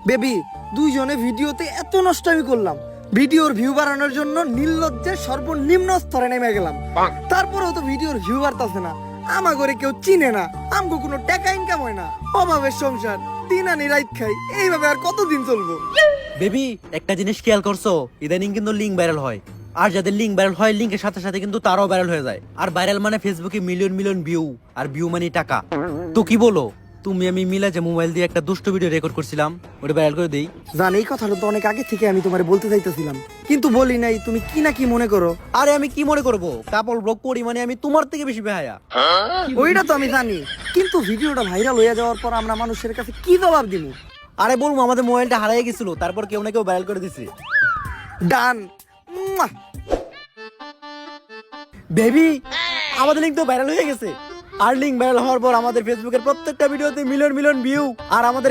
Baby, দুইজনে ভিডিওতে এত নষ্টামি করলাম, ভিডিওর ভিউ বাড়ানোর জন্য নির্লজ্জের সর্বনিম্ন স্তরে নেমে গেলাম, তারপরেও তো ভিডিওর ভিউ বাড়তাছে না। আমা করে কেউ চিনে না, আমগো কোনো টাকা ইনকাম হয় না, অভাবের সংসার, দিন আনি রাইত খাই, এইভাবে আর কতদিন চলবো? বেবি, একটা জিনিস খেয়াল করছো? ইদানিং কিন্তু লিঙ্ক ভাইরাল হয়, আর যাদের লিঙ্ক ভাইরাল হয় লিঙ্কের সাথে সাথে কিন্তু তারাও ভাইরাল হয়ে যায়। আর ভাইরাল মানে ফেসবুকে মিলিয়ন মিলিয়ন ভিউ, আর ভিউ মানে টাকা। তো কি বলো তুমি আমি মিলে যে মোবাইল দিয়ে একটা দুষ্ট ভিডিও রেকর্ড করছিলাম, ওটা ভাইরাল করে দেই? জান, এই কথাটা তো অনেক আগে থেকে আমি তোমারে বলতে চাইতেছিলাম, কিন্তু বলি নাই। তুমি কি না কি মনে করো? আরে আমি কি মনে করবো, কাপড় ব্লগ করি মানে আমি তোমার থেকে বেশি বেহায়া। ওইটা তো আমি জানি, কিন্তু ভিডিওটা ভাইরাল হয়ে যাওয়ার পর আমরা মানুষের কাছে কি জবাব দিব? আরে বলবো আমাদের মোবাইলটা হারিয়ে গেছিল, তারপর কেউ না কেউ ভাইরাল করে দিছে। ডান। বেবি, আমাদের লিঙ্ক তো ভাইরাল হয়ে গেছে। আর লিঙ্ক ভাইরাল হওয়ার পর আমাদের ফেসবুকের প্রত্যেকটা ভিডিওতে মিলিয়ন মিলিয়ন ভিউ, আর আমাদের